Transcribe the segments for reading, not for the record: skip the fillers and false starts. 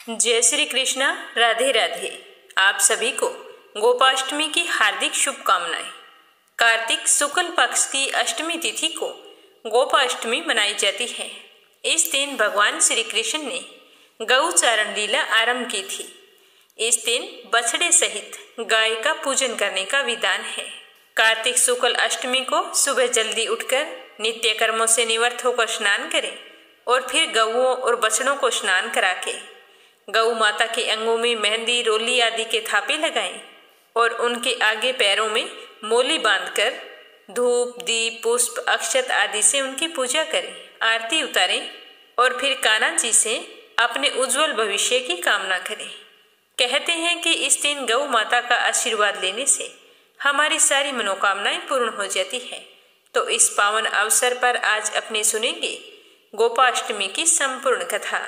जय श्री कृष्णा। राधे राधे। आप सभी को गोपाष्टमी की हार्दिक शुभकामनाएं। कार्तिक शुक्ल पक्ष की अष्टमी तिथि को गोपाष्टमी मनाई जाती है। इस दिन भगवान श्री कृष्ण ने गौचारण लीला आरंभ की थी। इस दिन बछड़े सहित गाय का पूजन करने का विधान है। कार्तिक शुक्ल अष्टमी को सुबह जल्दी उठकर नित्य कर्मों से निवृत्त होकर स्नान करें और फिर गौओं और बछड़ों को स्नान करा के गौ माता के अंगों में मेहंदी, रोली आदि के थापे लगाएं और उनके आगे पैरों में मोली बांधकर धूप, दीप, पुष्प, अक्षत आदि से उनकी पूजा करें, आरती उतारें और फिर कान्हा जी से अपने उज्जवल भविष्य की कामना करें। कहते हैं कि इस दिन गौ माता का आशीर्वाद लेने से हमारी सारी मनोकामनाएं पूर्ण हो जाती है। तो इस पावन अवसर पर आज अपने सुनेंगे गोपाष्टमी की संपूर्ण कथा।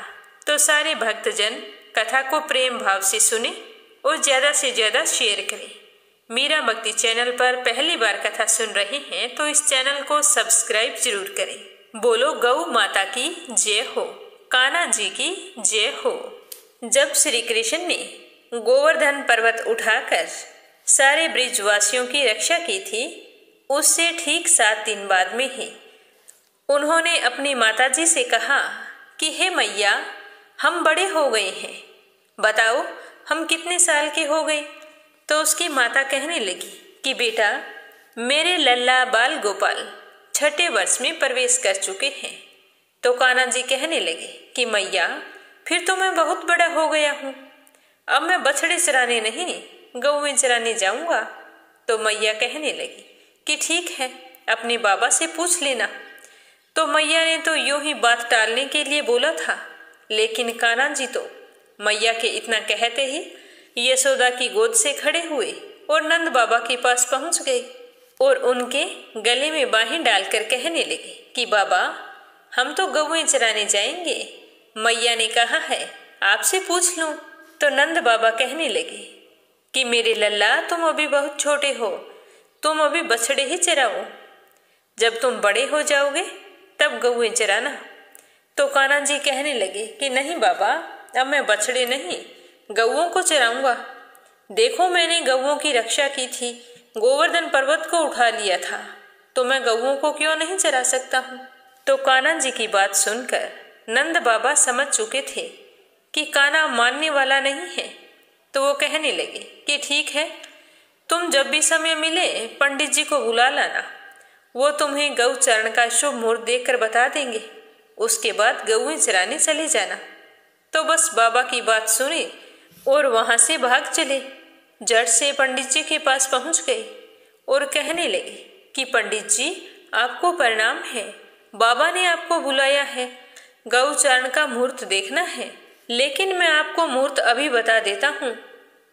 तो सारे भक्तजन कथा को प्रेम भाव से सुने और ज्यादा से ज्यादा शेयर करें। मीरा भक्ति चैनल पर पहली बार कथा सुन रहे हैं तो इस चैनल को सब्सक्राइब जरूर करें। बोलो गौ माता की जय हो, कान्हा जी की जय हो। जब श्री कृष्ण ने गोवर्धन पर्वत उठाकर सारे ब्रिजवासियों की रक्षा की थी, उससे ठीक 7 दिन बाद में ही उन्होंने अपनी माताजी से कहा कि हे मैया, हम बड़े हो गए हैं, बताओ हम कितने साल के हो गए। तो उसकी माता कहने लगी कि बेटा, मेरे लल्ला बाल गोपाल 6ठे वर्ष में प्रवेश कर चुके हैं। तो कान्हा जी कहने लगे कि मैया, फिर तो मैं बहुत बड़ा हो गया हूँ, अब मैं बछड़े चराने नहीं गौएं चराने जाऊंगा। तो मैया कहने लगी कि ठीक है, अपने बाबा से पूछ लेना। तो मैया ने तो यूं ही बात टालने के लिए बोला था, लेकिन कान्हा जी तो मैया के इतना कहते ही यशोदा की गोद से खड़े हुए और नंद बाबा के पास पहुंच गए और उनके गले में बाहें डालकर कहने लगे कि बाबा, हम तो गौएं चराने जाएंगे, मैया ने कहा है आपसे पूछ लूं। तो नंद बाबा कहने लगे कि मेरे लल्ला, तुम अभी बहुत छोटे हो, तुम अभी बछड़े ही चराओ, जब तुम बड़े हो जाओगे तब गौएं चराना। तो कान्हा जी कहने लगे कि नहीं बाबा, अब मैं बछड़े नहीं गौओं को चराऊंगा। देखो, मैंने गौओं की रक्षा की थी, गोवर्धन पर्वत को उठा लिया था, तो मैं गौओं को क्यों नहीं चरा सकता हूँ। तो कान्हा जी की बात सुनकर नंद बाबा समझ चुके थे कि कान्हा मानने वाला नहीं है। तो वो कहने लगे कि ठीक है, तुम जब भी समय मिले पंडित जी को बुला लाना, वो तुम्हें गौ चरण का शुभ मुहूर्त देखकर बता देंगे, उसके बाद गौएं चराने चले जाना। तो बस बाबा की बात सुने और वहां से भाग चले। झट से पंडित जी के पास पहुंच गए और कहने लगे कि पंडित जी, आपको प्रणाम है, बाबा ने आपको बुलाया है, गौ चरण का मुहूर्त देखना है। लेकिन मैं आपको मुहूर्त अभी बता देता हूँ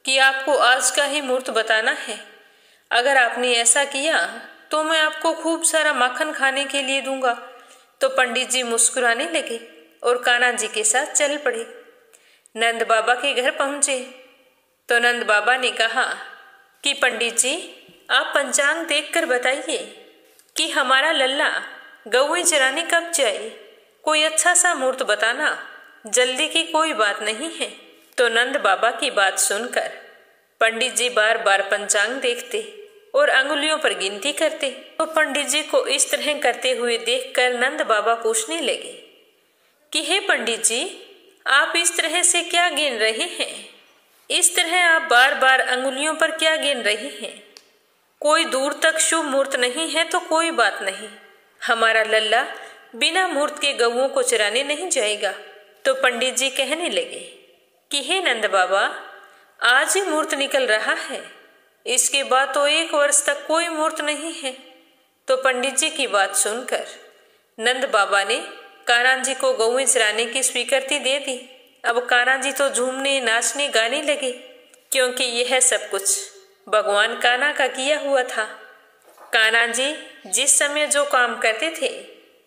कि आपको आज का ही मुहूर्त बताना है। अगर आपने ऐसा किया तो मैं आपको खूब सारा माखन खाने के लिए दूंगा। तो पंडित जी मुस्कुराने लगे और कान्हा जी के साथ चल पड़े। नंद बाबा के घर पहुंचे तो नंद बाबा ने कहा कि पंडित जी, आप पंचांग देखकर बताइए कि हमारा लल्ला गौएं चराने कब जाए, कोई अच्छा सा मुहूर्त बताना, जल्दी की कोई बात नहीं है। तो नंद बाबा की बात सुनकर पंडित जी बार बार पंचांग देखते और अंगुलियों पर गिनती करते। तो पंडित जी को इस तरह करते हुए देखकर नंद बाबा पूछने लगे कि हे पंडित जी, आप इस तरह से क्या गिन रहे हैं, इस तरह आप बार बार अंगुलियों पर क्या गिन रहे हैं। कोई दूर तक शुभ मुहूर्त नहीं है तो कोई बात नहीं, हमारा लल्ला बिना मुहूर्त के गौओं को चराने नहीं जाएगा। तो पंडित जी कहने लगे कि हे नंद बाबा, आज ही मुहूर्त निकल रहा है, इसके बाद तो 1 वर्ष तक कोई मुहूर्त नहीं है। तो पंडित जी की बात सुनकर नंद बाबा ने कान्हा जी को गौएं चराने की स्वीकृति दे दी। अब कान्हा जी तो झूमने, नाचने, गाने लगे, क्योंकि यह सब कुछ भगवान कान्हा का किया हुआ था। कान्हा जी जिस समय जो काम करते थे,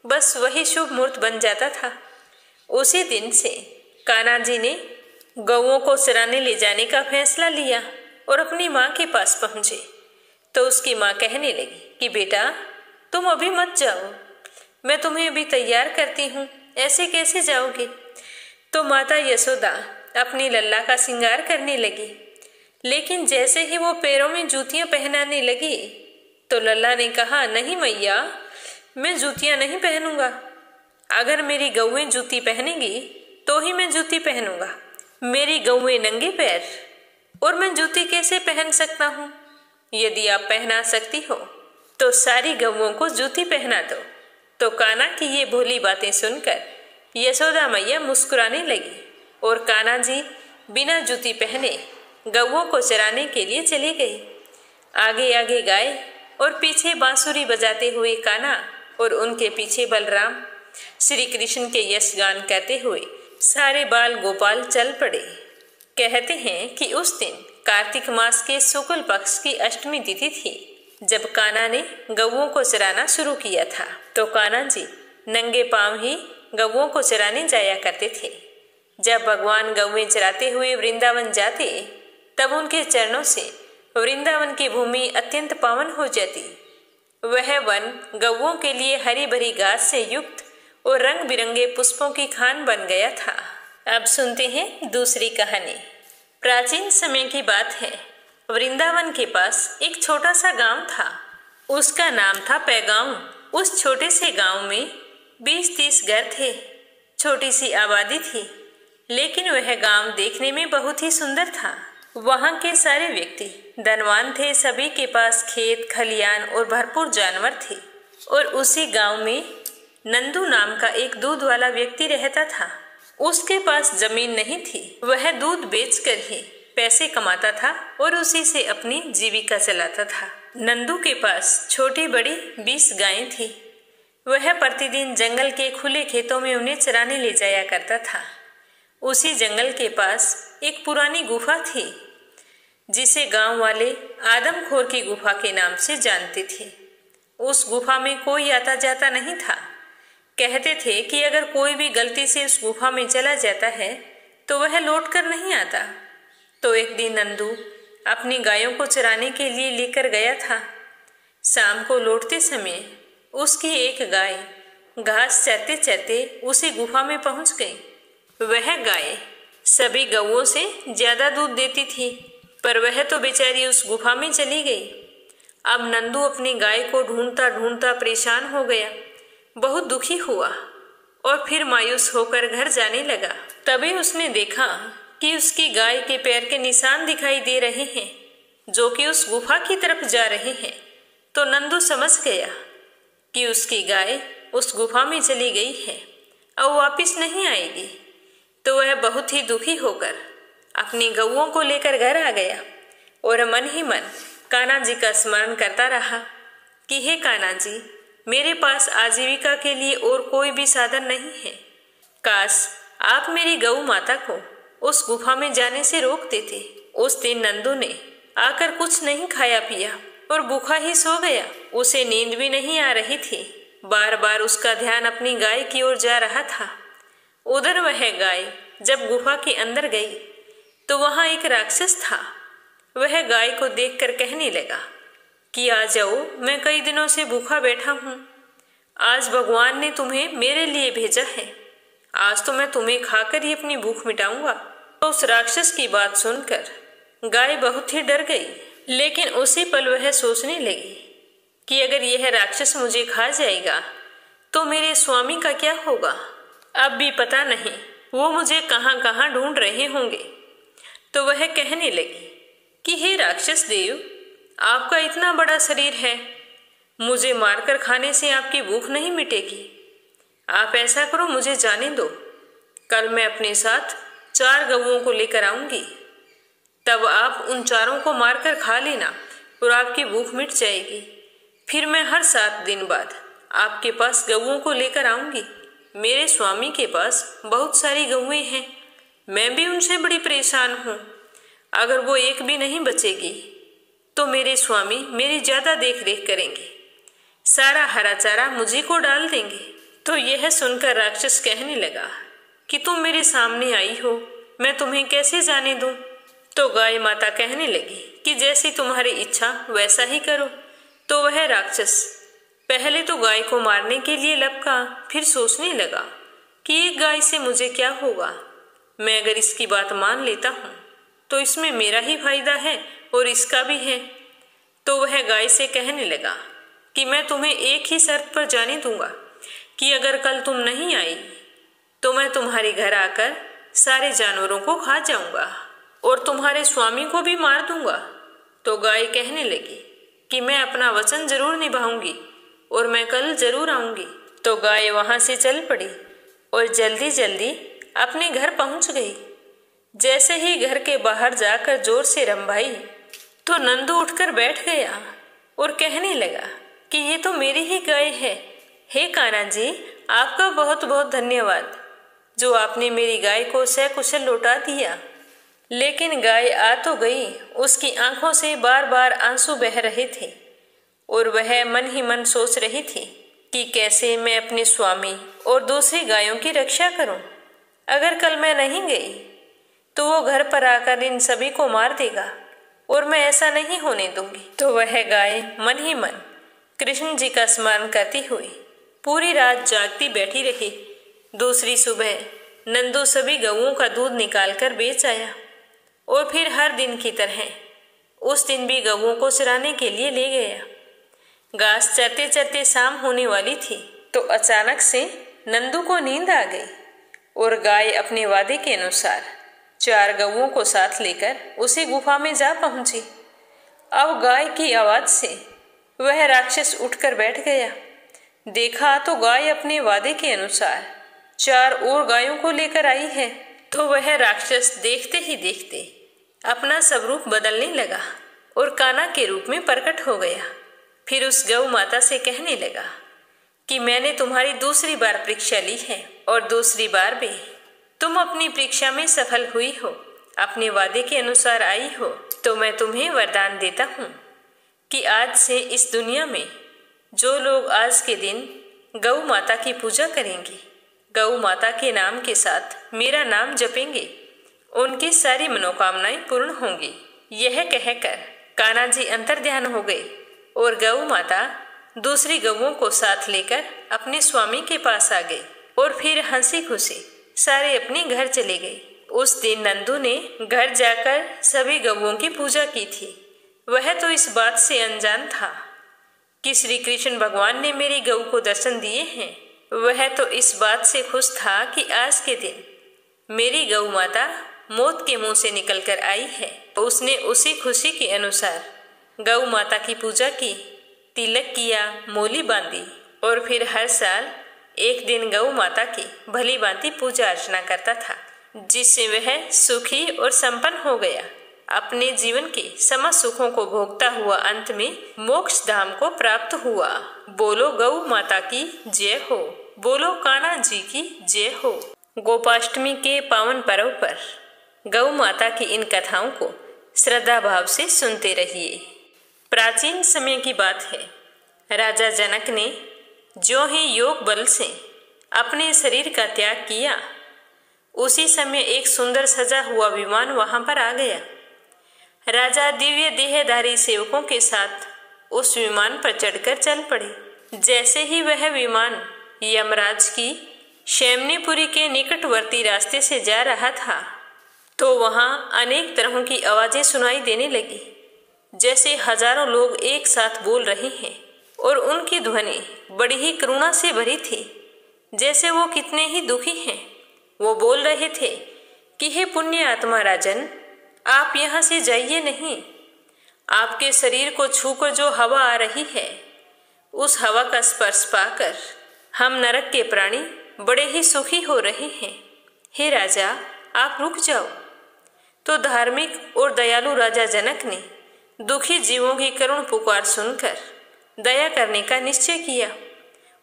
बस वही शुभ मुहूर्त बन जाता था। उसी दिन से कान्हा जी ने गौओं को चराने ले जाने का फैसला लिया और अपनी माँ के पास पहुंचे। तो उसकी माँ कहने लगी कि बेटा, तुम अभी मत जाओ, मैं तुम्हें अभी तैयार करती हूँ, ऐसे कैसे जाओगे। तो माता यशोदा अपनी लल्ला का श्रृंगार करने लगी। लेकिन जैसे ही वो पैरों में जूतियां पहनाने लगी तो लल्ला ने कहा, नहीं मैया, मैं जूतियां नहीं पहनूंगा। अगर मेरी गौएं जूती पहनेगी तो ही मैं जूती पहनूंगा। मेरी गौएं नंगे पैर, और मैं जूती कैसे पहन सकता हूँ? यदि आप पहना सकती हो तो सारी गौओं को जूती पहना दो। तो कान्हा की ये भोली बातें सुनकर यशोदा मैया मुस्कुराने लगी और कान्हा जी बिना जूती पहने गौओं को चराने के लिए चली गई। आगे आगे गाय और पीछे बांसुरी बजाते हुए कान्हा और उनके पीछे बलराम श्री कृष्ण के यश गान करते हुए सारे बाल गोपाल चल पड़े। कहते हैं कि उस दिन कार्तिक मास के शुक्ल पक्ष की अष्टमी तिथि थी, जब कान्हा ने गौओं को चराना शुरू किया था। तो कान्हा जी नंगे पांव ही गौओं को चराने जाया करते थे। जब भगवान गौएं चराते हुए वृंदावन जाते तब उनके चरणों से वृंदावन की भूमि अत्यंत पावन हो जाती। वह वन गौओं के लिए हरी भरी घास से युक्त और रंग बिरंगे पुष्पों की खान बन गया था। अब सुनते हैं दूसरी कहानी। प्राचीन समय की बात है। वृंदावन के पास एक छोटा सा गांव था। उसका नाम था पैगांव। उस छोटे से गांव में 20-30 घर थे। छोटी सी आबादी थी, लेकिन वह गांव देखने में बहुत ही सुंदर था। वहां के सारे व्यक्ति धनवान थे। सभी के पास खेत खलियान और भरपूर जानवर थे। और उसी गांव में नंदू नाम का एक दूध वाला व्यक्ति रहता था। उसके पास जमीन नहीं थी। वह दूध बेचकर ही पैसे कमाता था और उसी से अपनी जीविका चलाता था। नंदू के पास छोटी बड़ी 20 गायें थी। वह प्रतिदिन जंगल के खुले खेतों में उन्हें चराने ले जाया करता था। उसी जंगल के पास एक पुरानी गुफा थी, जिसे गांव वाले आदमखोर की गुफा के नाम से जानते थे। उस गुफा में कोई आता जाता नहीं था। कहते थे कि अगर कोई भी गलती से उस गुफा में चला जाता है तो वह लौट कर नहीं आता। तो एक दिन नंदू अपनी गायों को चराने के लिए लेकर गया था। शाम को लौटते समय उसकी एक गाय घास चरते चरते उसी गुफा में पहुंच गई। वह गाय सभी गौओं से ज्यादा दूध देती थी, पर वह तो बेचारी उस गुफा में चली गई। अब नंदू अपनी गाय को ढूंढता ढूंढता परेशान हो गया। बहुत दुखी हुआ और फिर मायूस होकर घर जाने लगा। तभी उसने देखा कि उसकी गाय के पैर के निशान दिखाई दे रहे हैं, जो कि उस गुफा की तरफ जा रहे हैं। तो नंदू समझ गया कि उसकी गाय उस गुफा में चली गई है, अब वापस नहीं आएगी। तो वह बहुत ही दुखी होकर अपनी गौओं को लेकर घर आ गया और मन ही मन कान्हा जी का स्मरण करता रहा कि हे कान्हा जी, मेरे पास आजीविका के लिए और कोई भी साधन नहीं है। काश आप मेरी गौ माता को उस गुफा में जाने से रोक देते। उस दिन नंदू ने आकर कुछ नहीं खाया पिया और भूखा ही सो गया। उसे नींद भी नहीं आ रही थी। बार बार उसका ध्यान अपनी गाय की ओर जा रहा था। उधर वह गाय जब गुफा के अंदर गई तो वहां एक राक्षस था। वह गाय को देखकर कहने लगा कि आ जाओ, मैं कई दिनों से भूखा बैठा हूँ। आज भगवान ने तुम्हें मेरे लिए भेजा है। आज तो मैं तुम्हें खाकर ही अपनी भूख मिटाऊंगा। तो उस राक्षस की बात सुनकर गाय बहुत ही डर गई, लेकिन उसी पल वह सोचने लगी कि अगर यह राक्षस मुझे खा जाएगा तो मेरे स्वामी का क्या होगा। अब भी पता नहीं वो मुझे कहाँ कहाँ ढूंढ रहे होंगे। तो वह कहने लगी कि हे राक्षस देव, आपका इतना बड़ा शरीर है, मुझे मारकर खाने से आपकी भूख नहीं मिटेगी। आप ऐसा करो, मुझे जाने दो। कल मैं अपने साथ 4 गौओं को लेकर आऊंगी। तब आप उन चारों को मारकर खा लेना और आपकी भूख मिट जाएगी। फिर मैं हर 7 दिन बाद आपके पास गौओं को लेकर आऊंगी। मेरे स्वामी के पास बहुत सारी गौएं हैं, मैं भी उनसे बड़ी परेशान हूँ। अगर वो एक भी नहीं बचेगी तो मेरे स्वामी मेरी ज्यादा देख रेख करेंगे, सारा हरा चारा मुझे को डाल देंगे। तो यह सुनकर राक्षस कहने लगा कि तुम मेरे सामने आई हो, मैं तुम्हें कैसे जाने दूं। तो गाय माता कहने लगी कि जैसी तुम्हारी इच्छा वैसा ही करो। तो वह राक्षस पहले तो गाय को मारने के लिए लपका, फिर सोचने लगा कि एक गाय से मुझे क्या होगा। मैं अगर इसकी बात मान लेता हूँ तो इसमें मेरा ही फायदा है और इसका भी है। तो वह गाय से कहने लगा कि मैं तुम्हें एक ही शर्त पर जाने दूंगा कि अगर कल तुम नहीं आई तो मैं तुम्हारे घर आकर सारे जानवरों को खा जाऊंगा और तुम्हारे स्वामी को भी मार दूंगा। तो गाय कहने लगी कि मैं अपना वचन जरूर निभाऊंगी और मैं कल जरूर आऊंगी। तो गाय वहां से चल पड़ी और जल्दी जल्दी अपने घर पहुंच गई। जैसे ही घर के बाहर जाकर जोर से रंभाई तो नंदू उठकर बैठ गया और कहने लगा कि ये तो मेरी ही गाय है। हे कान्हा जी, आपका बहुत बहुत धन्यवाद जो आपने मेरी गाय को सकुशल लौटा दिया। लेकिन गाय आ तो गई, उसकी आंखों से बार बार आंसू बह रहे थे और वह मन ही मन सोच रही थी कि कैसे मैं अपने स्वामी और दूसरी गायों की रक्षा करूं। अगर कल मैं नहीं गई तो वो घर पर आकर इन सभी को मार देगा और मैं ऐसा नहीं होने दूंगी। तो वह गाय मन ही मन कृष्ण जी का स्मरण करती हुई पूरी रात जागती बैठी रही। दूसरी सुबह नंदू सभी गऊओं का दूध निकालकर बेच आया और फिर हर दिन की तरह उस दिन भी गऊओं को चराने के लिए ले गया। घास चरते चरते शाम होने वाली थी तो अचानक से नंदू को नींद आ गई और गाय अपने वादे के अनुसार 4 गऊओं को साथ लेकर उसी गुफा में जा पहुंची। अब गाय की आवाज से वह राक्षस उठकर बैठ गया। देखा तो गाय अपने वादे के अनुसार 4 और गायों को लेकर आई है। तो वह राक्षस देखते ही देखते अपना सब रूप बदलने लगा और कान्हा के रूप में प्रकट हो गया। फिर उस गौ माता से कहने लगा कि मैंने तुम्हारी दूसरी बार परीक्षा ली है और दूसरी बार भी तुम अपनी परीक्षा में सफल हुई हो, अपने वादे के अनुसार आई हो। तो मैं तुम्हें वरदान देता हूँ कि आज से इस दुनिया में जो लोग आज के दिन गौ माता की पूजा करेंगे, गौ माता के नाम के साथ मेरा नाम जपेंगे, उनकी सारी मनोकामनाएं पूर्ण होंगी। यह कहकर कान्हा जी अंतर्ध्यान हो गए और गौ माता दूसरी गऊओं को साथ लेकर अपने स्वामी के पास आ गई और फिर हंसी खुशी सारे अपने घर चले गए। उस दिन नंदू ने घर जाकर सभी गऊओं की पूजा की थी। वह तो इस बात से अनजान था कि श्री कृष्ण भगवान ने मेरी गऊ को दर्शन दिए हैं। वह तो इस बात से खुश था कि आज के दिन मेरी गऊ माता मौत के मुंह से निकलकर आई है। उसने उसी खुशी के अनुसार गऊ माता की पूजा की, तिलक किया, मोली बांधी और फिर हर साल एक दिन गऊ माता की भली भांति पूजा अर्चना करता था, जिससे वह सुखी और संपन्न हो गया। अपने जीवन के समस्त सुखों को भोगता हुआ अंत में मोक्ष धाम को प्राप्त हुआ। बोलो गऊ माता की जय हो, बोलो कान्हा जी की जय हो। गोपाष्टमी के पावन पर्व पर गऊ माता की इन कथाओं को श्रद्धा भाव से सुनते रहिए। प्राचीन समय की बात है, राजा जनक ने जो ही योग बल से अपने शरीर का त्याग किया, उसी समय एक सुंदर सजा हुआ विमान वहां पर आ गया। राजा दिव्य देहधारी सेवकों के साथ उस विमान पर चढ़कर चल पड़े। जैसे ही वह विमान यमराज की शैमनीपुरी के निकटवर्ती रास्ते से जा रहा था तो वहां अनेक तरह की आवाजें सुनाई देने लगी, जैसे हजारों लोग एक साथ बोल रहे हैं और उनकी ध्वनि बड़ी ही करुणा से भरी थी, जैसे वो कितने ही दुखी हैं। वो बोल रहे थे कि हे पुण्य आत्मा राजन, आप यहाँ से जाइए नहीं। आपके शरीर को छूकर जो हवा आ रही है, उस हवा का स्पर्श पाकर हम नरक के प्राणी बड़े ही सुखी हो रहे हैं। हे राजा, आप रुक जाओ। तो धार्मिक और दयालु राजा जनक ने दुखी जीवों की करुण पुकार सुनकर दया करने का निश्चय किया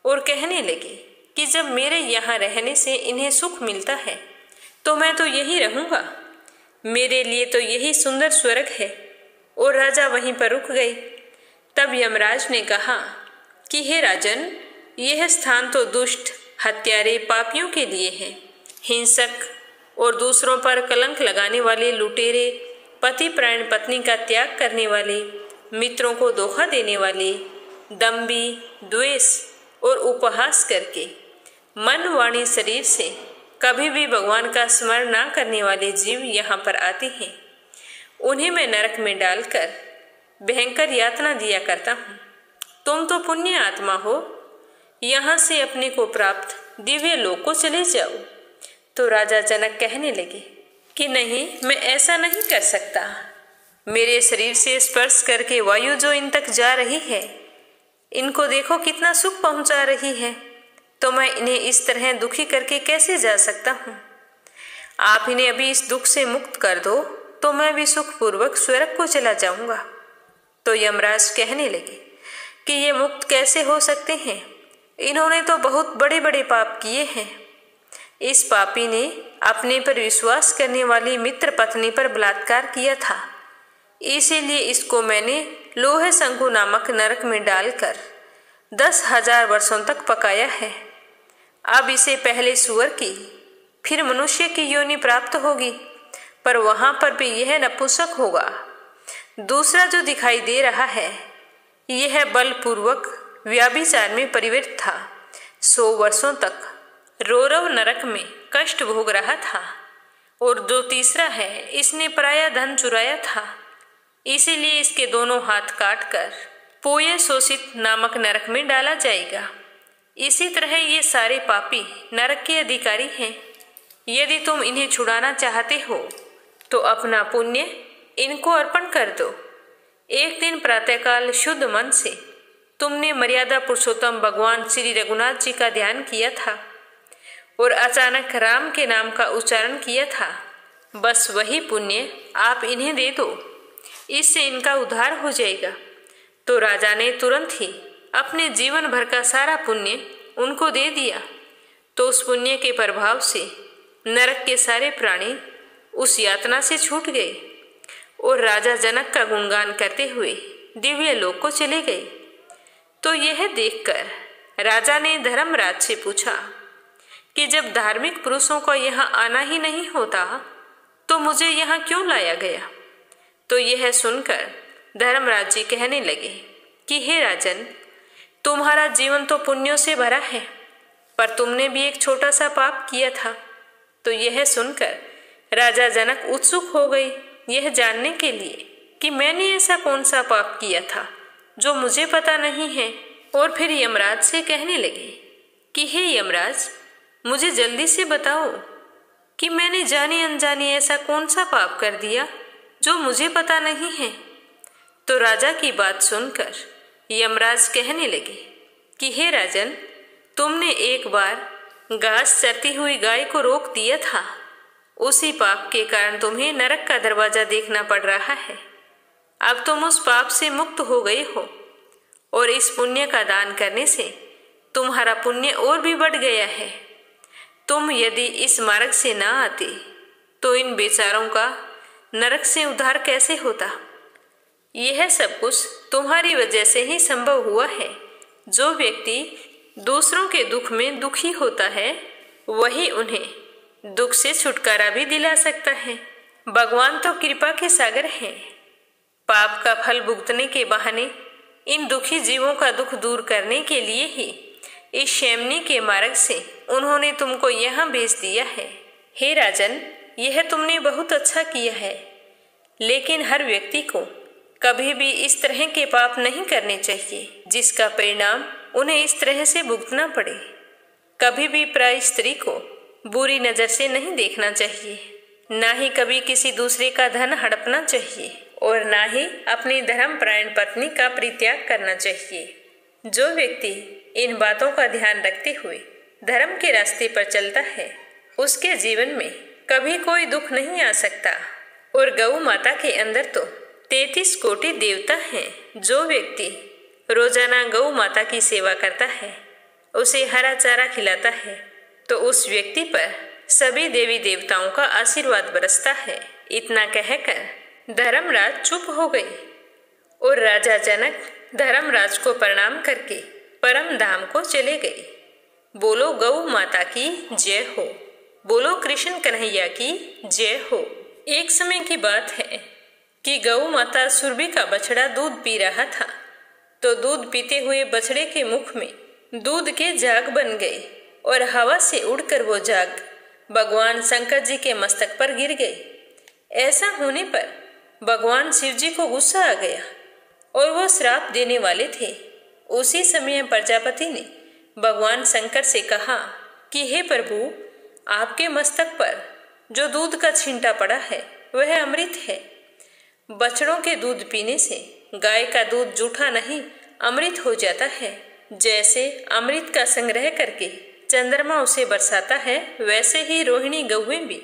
और कहने लगे कि जब मेरे यहाँ रहने से इन्हें सुख मिलता है तो मैं तो यही रहूंगा, मेरे लिए तो यही सुंदर स्वर्ग है। और राजा वहीं पर रुक गए। तब यमराज ने कहा कि हे राजन, यह स्थान तो दुष्ट, हत्यारे, पापियों के लिए है। हिंसक और दूसरों पर कलंक लगाने वाले, लुटेरे, पति प्राण पत्नी का त्याग करने वाले, मित्रों को धोखा देने वाले, दंभी, द्वेष और उपहास करके मन वाणी शरीर से कभी भी भगवान का स्मरण ना करने वाले जीव यहाँ पर आते हैं, उन्हें मैं नरक में डालकर भयंकर यातना दिया करता हूँ। तुम तो पुण्य आत्मा हो, यहाँ से अपने को प्राप्त दिव्य लोक को चले जाओ। तो राजा जनक कहने लगे कि नहीं, मैं ऐसा नहीं कर सकता। मेरे शरीर से स्पर्श करके वायु जो इन तक जा रही है, इनको देखो कितना सुख पहुंचा रही है, तो मैं इन्हें इस तरह दुखी करके कैसे जा सकता हूँ। आप इन्हें अभी इस दुख से मुक्त कर दो तो मैं भी सुखपूर्वक स्वर्ग को चला जाऊंगा। तो यमराज कहने लगे कि ये मुक्त कैसे हो सकते हैं, इन्होंने तो बहुत बड़े बड़े पाप किए हैं। इस पापी ने अपने पर विश्वास करने वाली मित्र पत्नी पर बलात्कार किया था, इसीलिए इसको मैंने लोहे शंकु नामक नरक में डालकर 10,000 वर्षों तक पकाया है। अब इसे पहले सुअर की फिर मनुष्य की योनि प्राप्त होगी, पर वहां पर भी यह नपुंसक होगा। दूसरा जो दिखाई दे रहा है, यह बलपूर्वक व्याभिचार में परिवर्तित था, 100 वर्षों तक रौरव नरक में कष्ट भोग रहा था। और जो तीसरा है, इसने पराया धन चुराया था, इसीलिए इसके दोनों हाथ काटकर पोय शोषित नामक नरक में डाला जाएगा। इसी तरह ये सारे पापी नरक के अधिकारी हैं। यदि तुम इन्हें छुड़ाना चाहते हो तो अपना पुण्य इनको अर्पण कर दो। एक दिन प्रातःकाल शुद्ध मन से तुमने मर्यादा पुरुषोत्तम भगवान श्री रघुनाथ जी का ध्यान किया था और अचानक राम के नाम का उच्चारण किया था। बस वही पुण्य आप इन्हें दे दो, इससे इनका उद्धार हो जाएगा। तो राजा ने तुरंत ही अपने जीवन भर का सारा पुण्य उनको दे दिया। तो उस पुण्य के प्रभाव से नरक के सारे प्राणी उस यातना से छूट गए और राजा जनक का गुणगान करते हुए दिव्य लोक को चले गए। तो यह देखकर राजा ने धर्मराज से पूछा कि जब धार्मिक पुरुषों का यहाँ आना ही नहीं होता तो मुझे यहाँ क्यों लाया गया। तो यह सुनकर धर्मराज जी कहने लगे कि हे राजन, तुम्हारा जीवन तो पुण्यों से भरा है, पर तुमने भी एक छोटा सा पाप किया था। तो यह सुनकर राजा जनक उत्सुक हो गई यह जानने के लिए कि मैंने ऐसा कौन सा पाप किया था जो मुझे पता नहीं है। और फिर यमराज से कहने लगे कि हे यमराज, मुझे जल्दी से बताओ कि मैंने जाने अनजाने ऐसा कौन सा पाप कर दिया जो मुझे पता नहीं है। तो राजा की बात सुनकर यमराज कहने लगे कि हे राजन, तुमने एक बार घास चरती हुई गाय को रोक दिया था, उसी पाप के कारण तुम्हें नरक का दरवाजा देखना पड़ रहा है। अब तुम उस पाप से मुक्त हो गए हो और इस पुण्य का दान करने से तुम्हारा पुण्य और भी बढ़ गया है। तुम यदि इस मार्ग से ना आते तो इन बेचारों का नरक से उद्धार कैसे होता। यह सब कुछ तुम्हारी वजह से ही संभव हुआ है। जो व्यक्ति दूसरों के दुख में दुखी होता है, वही उन्हें दुख से छुटकारा भी दिला सकता है। भगवान तो कृपा के सागर हैं। पाप का फल भुगतने के बहाने इन दुखी जीवों का दुख दूर करने के लिए ही इस शैमनी के मार्ग से उन्होंने तुमको यहाँ भेज दिया है। हे राजन, यह तुमने बहुत अच्छा किया है, लेकिन हर व्यक्ति को कभी भी इस तरह के पाप नहीं करने चाहिए जिसका परिणाम उन्हें इस तरह से भुगतना पड़े। कभी भी पराई स्त्री को बुरी नजर से नहीं देखना चाहिए, ना ही कभी किसी दूसरे का धन हड़पना चाहिए और ना ही अपनी धर्मपरायण पत्नी का परित्याग करना चाहिए। जो व्यक्ति इन बातों का ध्यान रखते हुए धर्म के रास्ते पर चलता है, उसके जीवन में कभी कोई दुख नहीं आ सकता। और गौ माता के अंदर तो 33 कोटि देवता हैं। जो व्यक्ति रोजाना गौ माता की सेवा करता है, उसे हरा चारा खिलाता है, तो उस व्यक्ति पर सभी देवी देवताओं का आशीर्वाद बरसता है। इतना कहकर धर्मराज चुप हो गए और राजा जनक धर्मराज को प्रणाम करके परम धाम को चले गए। बोलो गौ माता की जय हो, बोलो कृष्ण कन्हैया की जय हो। एक समय की बात है कि गौ माता सुरभि का बछड़ा दूध पी रहा था, तो दूध पीते हुए बछड़े के मुख में दूध के झाग बन गए और हवा से उड़कर वो झाग भगवान शंकर जी के मस्तक पर गिर गए। ऐसा होने पर भगवान शिव जी को गुस्सा आ गया और वो श्राप देने वाले थे। उसी समय प्रजापति ने भगवान शंकर से कहा कि हे प्रभु, आपके मस्तक पर जो दूध का छींटा पड़ा है वह अमृत है। बछड़ों के दूध पीने से गाय का दूध जूठा नहीं अमृत हो जाता है। जैसे अमृत का संग्रह करके चंद्रमा उसे बरसाता है, वैसे ही रोहिणी गौएं भी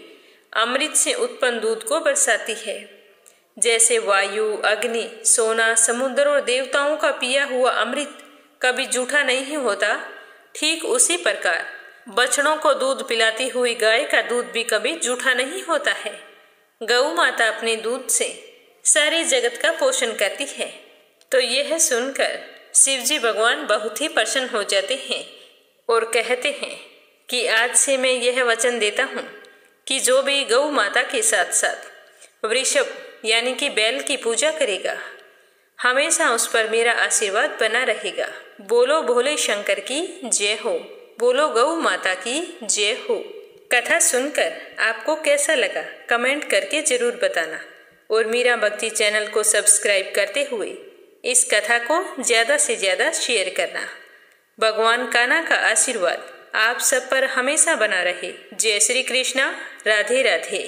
अमृत से उत्पन्न दूध को बरसाती है। जैसे वायु, अग्नि, सोना, समुद्र और देवताओं का पिया हुआ अमृत कभी जूठा नहीं होता, ठीक उसी प्रकार बछड़ों को दूध पिलाती हुई गाय का दूध भी कभी जूठा नहीं होता है। गौ माता अपने दूध से सारे जगत का पोषण करती है। तो यह सुनकर शिव जी भगवान बहुत ही प्रसन्न हो जाते हैं और कहते हैं कि आज से मैं यह वचन देता हूँ कि जो भी गौ माता के साथ साथ वृषभ यानी कि बैल की पूजा करेगा, हमेशा उस पर मेरा आशीर्वाद बना रहेगा। बोलो भोले शंकर की जय हो, बोलो गौ माता की जय हो। कथा सुनकर आपको कैसा लगा कमेंट करके जरूर बताना और मीरा भक्ति चैनल को सब्सक्राइब करते हुए इस कथा को ज़्यादा से ज़्यादा शेयर करना। भगवान कान्हा का आशीर्वाद आप सब पर हमेशा बना रहे। जय श्री कृष्णा, राधे राधे।